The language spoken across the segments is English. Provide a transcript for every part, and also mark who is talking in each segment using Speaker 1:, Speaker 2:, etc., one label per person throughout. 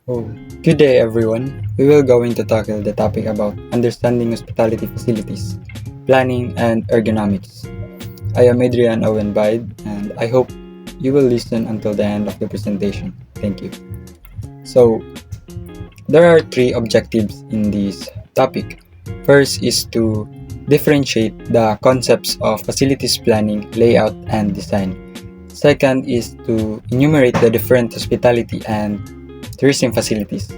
Speaker 1: Oh, good day everyone. We will going to tackle the topic about understanding hospitality facilities, planning and ergonomics. I am Adrian Owen Bide and I hope you will listen until the end of the presentation. Thank you. So, there are three objectives in this topic. First is to differentiate the concepts of facilities planning, layout, and design. Second is to enumerate the different hospitality and tourism facilities.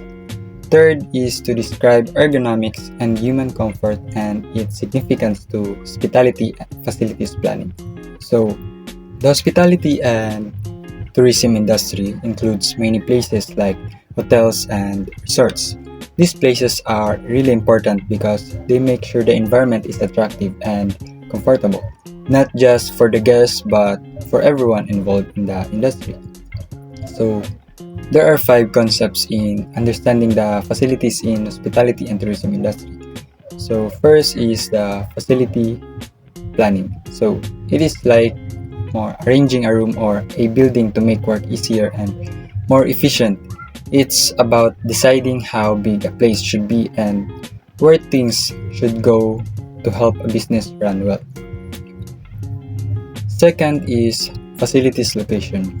Speaker 1: Third is to describe ergonomics and human comfort and its significance to hospitality facilities planning. So, the hospitality and tourism industry includes many places like hotels and resorts. These places are really important because they make sure the environment is attractive and comfortable, not just for the guests but for everyone involved in the industry. So, there are five concepts in understanding the facilities in hospitality and tourism industry. So first is the facility planning. So it is like more arranging a room or a building to make work easier and more efficient. It's about deciding how big a place should be and where things should go to help a business run well. Second is facilities location.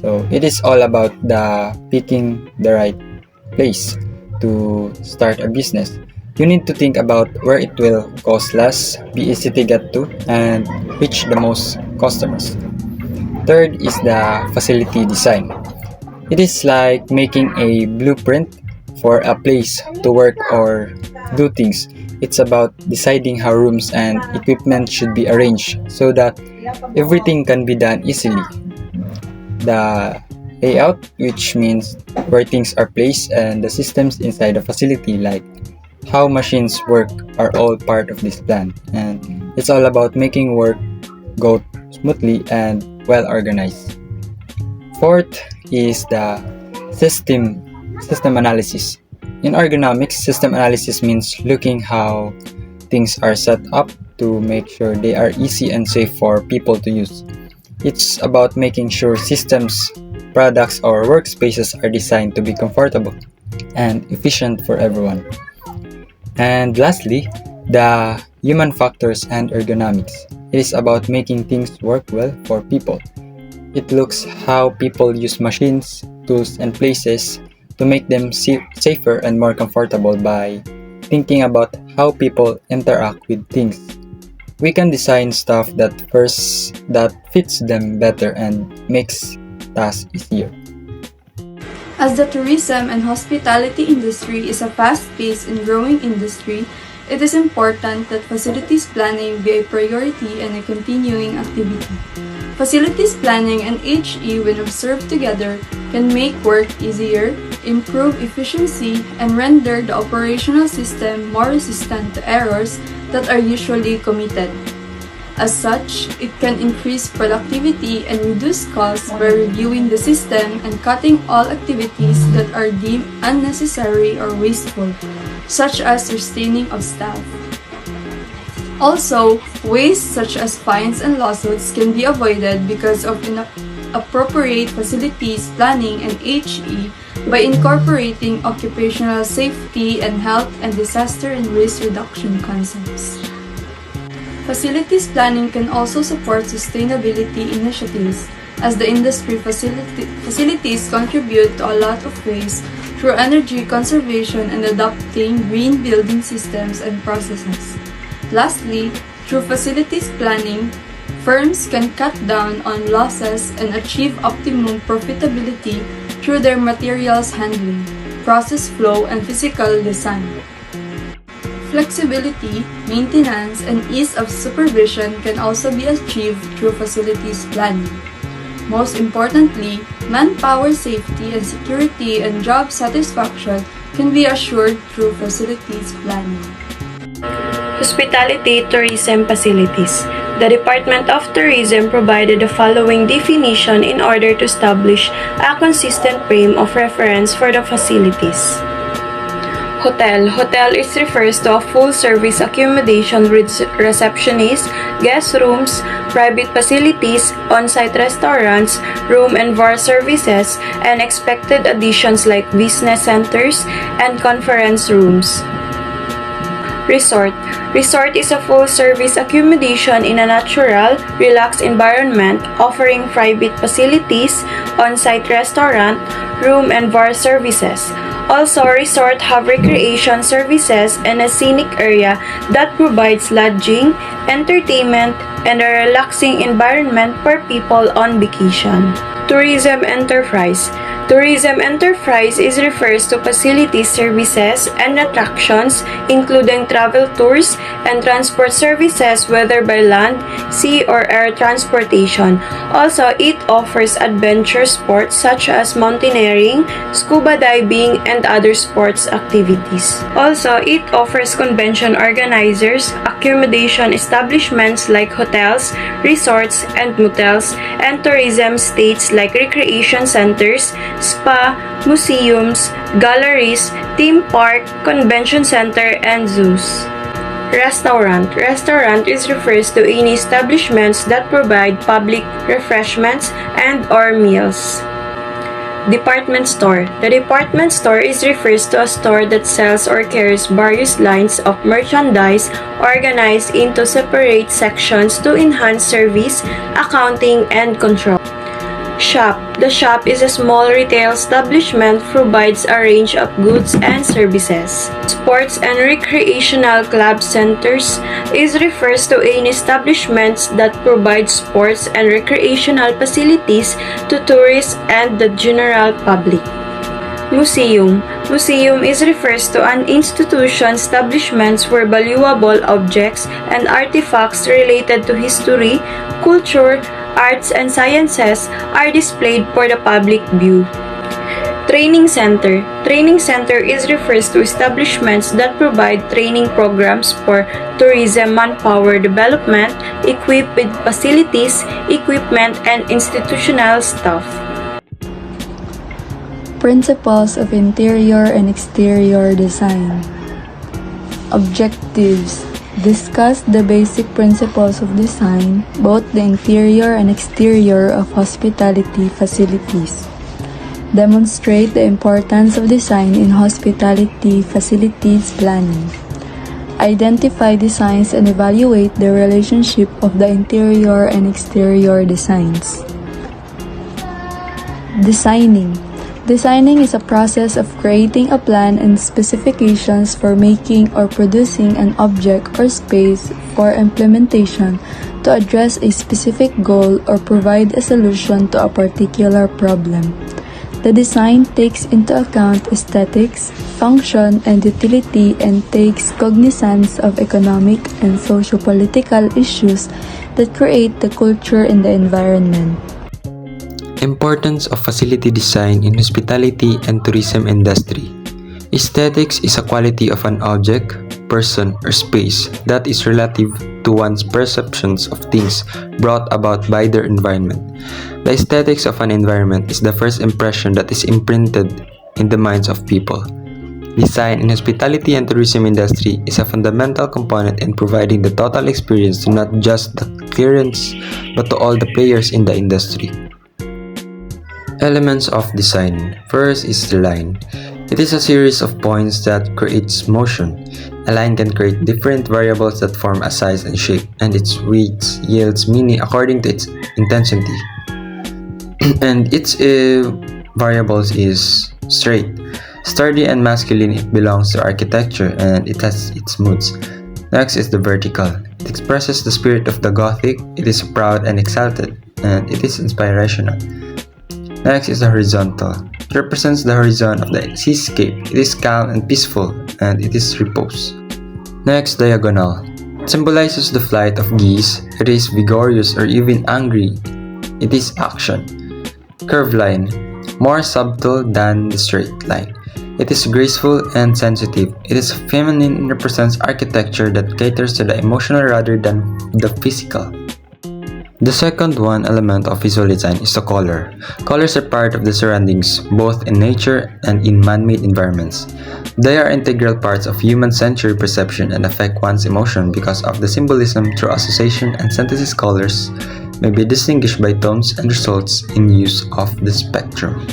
Speaker 1: So it is all about the picking the right place to start a business. You need to think about where it will cost less, be easy to get to, and reach the most customers. Third is the facility design. It is like making a blueprint for a place to work or do things. It's about deciding how rooms and equipment should be arranged so that everything can be done easily. The layout, which means where things are placed, and the systems inside the facility, like how machines work, are all part of this plan. And it's all about making work go smoothly and well organized. Fourth is the system analysis. In ergonomics, system analysis means looking how things are set up to make sure they are easy and safe for people to use. It's about making sure systems, products, or workspaces are designed to be comfortable and efficient for everyone. And lastly, the human factors and ergonomics. It is about making things work well for people. It looks how people use machines, tools, and places to make them safer and more comfortable by thinking about how people interact with things. We can design stuff that fits them better and makes tasks easier.
Speaker 2: As the tourism and hospitality industry is a fast-paced and growing industry, it is important that facilities planning be a priority and a continuing activity. Facilities planning and HE, when observed together, can make work easier, improve efficiency, and render the operational system more resistant to errors that are usually committed. As such, it can increase productivity and reduce costs by reviewing the system and cutting all activities that are deemed unnecessary or wasteful, such as sustaining of staff. Also, waste such as fines and lawsuits can be avoided because of inappropriate facilities planning and HE by incorporating occupational safety and health and disaster and risk reduction concepts. Facilities planning can also support sustainability initiatives, as the industry facilities contribute to a lot of ways through energy conservation and adopting green building systems and processes. Lastly, through facilities planning, firms can cut down on losses and achieve optimum profitability through their materials handling, process flow, and physical design. Flexibility, maintenance, and ease of supervision can also be achieved through facilities planning. Most importantly, manpower safety and security and job satisfaction can be assured through facilities planning.
Speaker 3: Hospitality tourism facilities. The Department of Tourism provided the following definition in order to establish a consistent frame of reference for the facilities. Hotel. Hotel is refers to a full-service accommodation with receptionist, guest rooms, private facilities, on-site restaurants, room and bar services, and expected additions like business centers and conference rooms. Resort. Resort is a full-service accommodation in a natural, relaxed environment offering private facilities, on-site restaurant, room and bar services. Also, resort have recreation services and a scenic area that provides lodging, entertainment, and a relaxing environment for people on vacation. Tourism enterprise. Tourism enterprise is refers to facilities, services, and attractions, including travel tours and transport services, whether by land, sea, or air transportation. Also, it offers adventure sports such as mountaineering, scuba diving, and other sports activities. Also, it offers convention organizers, accommodation establishments like hotels, resorts, and motels, and tourism states like recreation centers, spa, museums, galleries, theme park, convention center, and zoos. Restaurant. Restaurant is refers to any establishments that provide public refreshments and or meals. Department store. The department store is refers to a store that sells or carries various lines of merchandise organized into separate sections to enhance service, accounting, and control. Shop. The shop is a small retail establishment provides a range of goods and services. Sports and recreational club centers is refers to any establishments that provide sports and recreational facilities to tourists and the general public. Museum. Museum is refers to an institution establishments where valuable objects and artifacts related to history, culture, arts, and sciences are displayed for the public view. Training center. Training center is refers to establishments that provide training programs for tourism manpower development, equipped with facilities, equipment, and institutional staff.
Speaker 2: Principles of interior and exterior design. Objectives. Discuss the basic principles of design, both the interior and exterior of hospitality facilities. Demonstrate the importance of design in hospitality facilities planning. Identify designs and evaluate the relationship of the interior and exterior designs. Designing. Designing is a process of creating a plan and specifications for making or producing an object or space for implementation to address a specific goal or provide a solution to a particular problem. The design takes into account aesthetics, function, and utility and takes cognizance of economic and socio-political issues that create the culture in the environment.
Speaker 1: Importance of facility design in hospitality and tourism industry. Aesthetics is a quality of an object, person, or space that is relative to one's perceptions of things brought about by their environment. The aesthetics of an environment is the first impression that is imprinted in the minds of people. Design in hospitality and tourism industry is a fundamental component in providing the total experience to not just the clients but to all the players in the industry. Elements of design. First is the line. It is a series of points that creates motion. A line can create different variables that form a size and shape, and its weight yields meaning according to its intensity. And its variables is straight. Sturdy and masculine, it belongs to architecture and it has its moods. Next is the vertical. It expresses the spirit of the Gothic, it is proud and exalted, and it is inspirational. Next is the horizontal. It represents the horizon of the seascape. It is calm and peaceful, and it is repose. Next, diagonal. It symbolizes the flight of geese. It is vigorous or even angry. It is action. Curved line. More subtle than the straight line. It is graceful and sensitive. It is feminine and represents architecture that caters to the emotional rather than the physical. The second one element of visual design is the color. Colors are part of the surroundings, both in nature and in man-made environments. They are integral parts of human sensory perception and affect one's emotion because of the symbolism through association and synthesis. Colors may be distinguished by tones and results in use of the spectrum.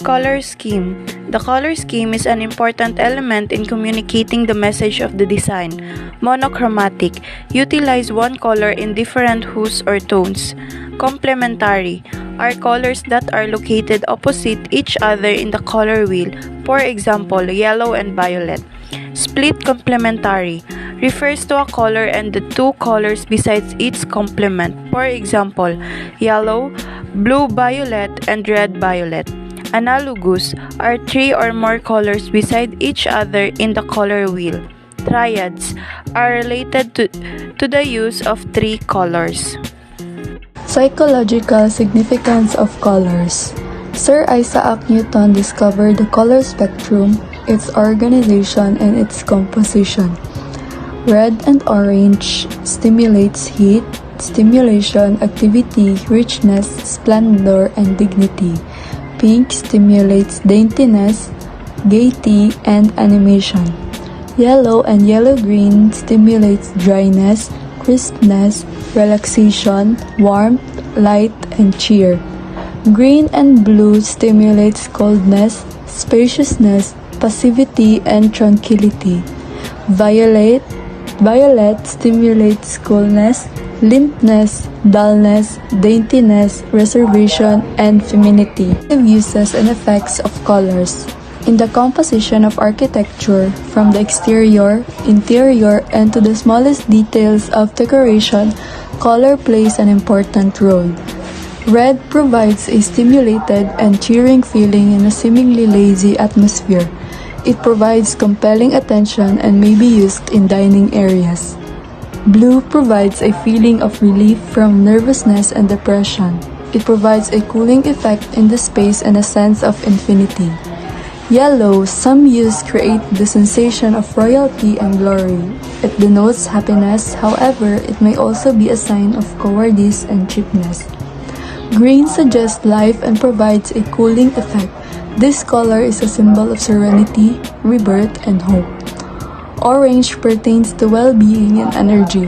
Speaker 3: Color scheme. The color scheme is an important element in communicating the message of the design. Monochromatic. Utilize one color in different hues or tones. Complementary are colors that are located opposite each other in the color wheel, for example, yellow and violet. Split complementary refers to a color and the two colors besides its complement, for example, yellow, blue-violet, and red-violet. Analogous are three or more colors beside each other in the color wheel. Triads are related to the use of three colors.
Speaker 2: Psychological significance of colors. Sir Isaac Newton discovered the color spectrum, its organization, and its composition. Red and orange stimulates heat, stimulation, activity, richness, splendor, and dignity. Pink stimulates daintiness, gaiety, and animation. Yellow and yellow-green stimulates dryness, crispness, relaxation, warmth, light, and cheer. Green and blue stimulates coldness, spaciousness, passivity, and tranquility. Violet stimulates coolness, limpness, dullness, daintiness, reservation, and femininity. Uses and effects of colors. In the composition of architecture, from the exterior, interior, and to the smallest details of decoration, color plays an important role. Red provides a stimulated and cheering feeling in a seemingly lazy atmosphere. It provides compelling attention and may be used in dining areas. Blue provides a feeling of relief from nervousness and depression. It provides a cooling effect in the space and a sense of infinity. Yellow, some use create the sensation of royalty and glory. It denotes happiness, however, it may also be a sign of cowardice and cheapness. Green suggests life and provides a cooling effect. This color is a symbol of serenity, rebirth, and hope. Orange pertains to well-being and energy.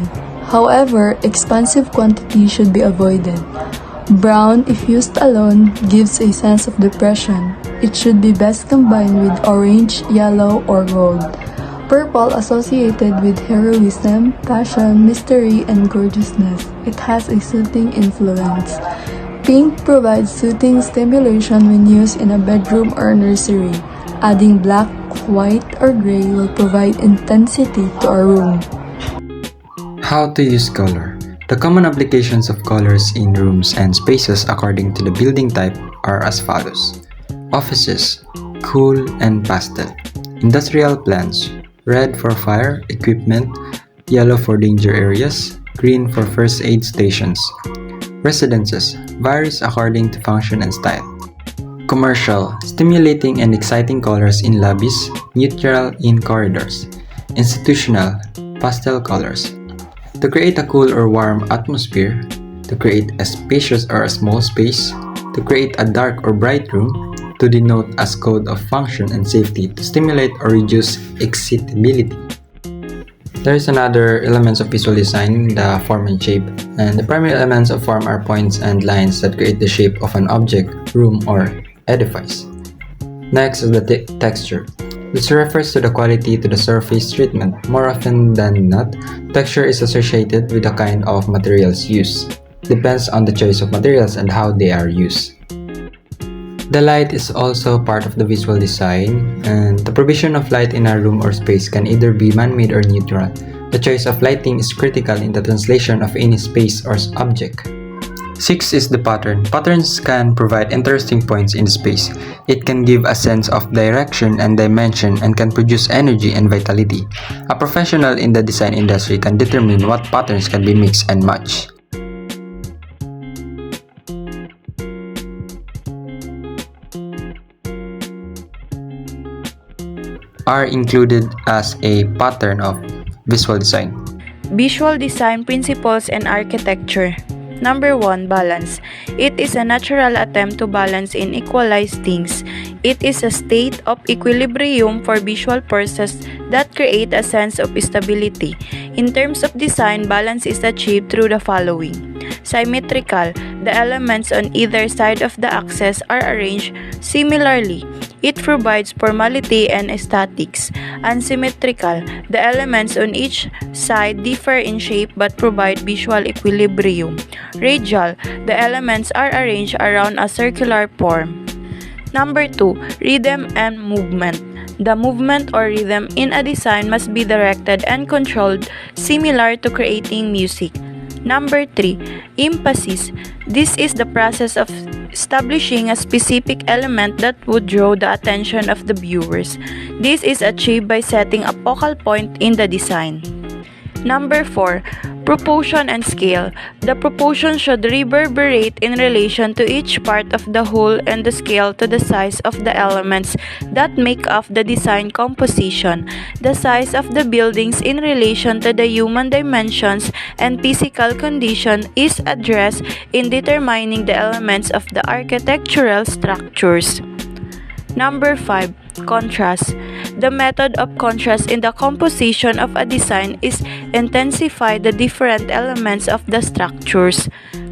Speaker 2: However, expansive quantity should be avoided. Brown, if used alone, gives a sense of depression. It should be best combined with orange, yellow, or gold. Purple associated with heroism, passion, mystery, and gorgeousness. It has a soothing influence. Pink provides soothing stimulation when used in a bedroom or nursery. Adding black, white, or gray will provide intensity to a room.
Speaker 1: How to use color. The common applications of colors in rooms and spaces according to the building type are as follows. Offices, cool and pastel. Industrial plants, red for fire equipment, yellow for danger areas, green for first aid stations. Residences, varies according to function and style. Commercial, stimulating and exciting colors in lobbies, neutral in corridors. Institutional, pastel colors. To create a cool or warm atmosphere, to create a spacious or a small space, to create a dark or bright room, to denote as code of function and safety, to stimulate or reduce excitability. There is another elements of visual design, the form and shape, and the primary elements of form are points and lines that create the shape of an object, room, or edifice. Next is the texture. This refers to the quality to the surface treatment. More often than not, texture is associated with the kind of materials used. Depends on the choice of materials and how they are used. The light is also part of the visual design, and the provision of light in a room or space can either be man-made or neutral. The choice of lighting is critical in the translation of any space or object. Six is the pattern. Patterns can provide interesting points in space. It can give a sense of direction and dimension and can produce energy and vitality. A professional in the design industry can determine what patterns can be mixed and matched. Are included as a pattern of visual design.
Speaker 3: Visual design principles and architecture. Number 1, balance. It is a natural attempt to balance and equalize things. It is a state of equilibrium for visual processes that create a sense of stability. In terms of design, balance is achieved through the following. Symmetrical. The elements on either side of the axis are arranged similarly. It provides formality and aesthetics. Unsymmetrical. The elements on each side differ in shape but provide visual equilibrium. Radial. The elements are arranged around a circular form. Number 2, rhythm and movement. The movement or rhythm in a design must be directed and controlled, similar to creating music. Number 3, emphasis. This is the process of establishing a specific element that would draw the attention of the viewers. This is achieved by setting a focal point in the design. Number 4, proportion and scale. The proportion should reverberate in relation to each part of the whole and the scale to the size of the elements that make up the design composition. The size of the buildings in relation to the human dimensions and physical condition is addressed in determining the elements of the architectural structures. Number 5, contrast. The method of contrast in the composition of a design is intensify the different elements of the structures.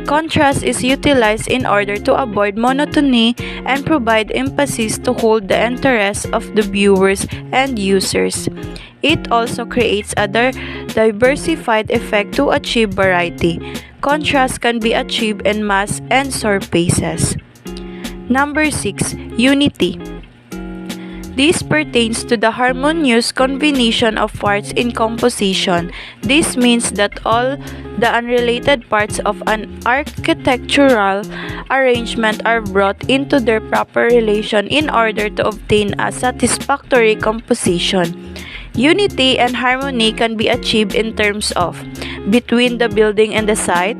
Speaker 3: Contrast is utilized in order to avoid monotony and provide emphasis to hold the interest of the viewers and users. It also creates a diversified effect to achieve variety. Contrast can be achieved in mass and surfaces. Number 6, unity. This pertains to the harmonious combination of parts in composition. This means that all the unrelated parts of an architectural arrangement are brought into their proper relation in order to obtain a satisfactory composition. Unity and harmony can be achieved in terms of between the building and the site,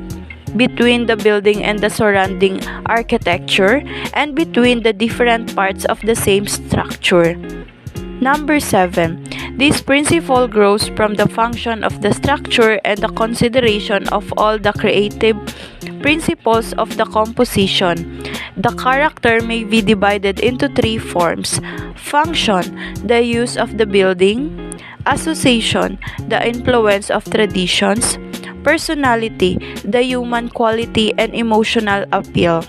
Speaker 3: between the building and the surrounding architecture, and between the different parts of the same structure. Number 7. This principle grows from the function of the structure and the consideration of all the creative principles of the composition. The character may be divided into 3 forms. Function, the use of the building. Association, the influence of traditions. Personality, the human quality and emotional appeal.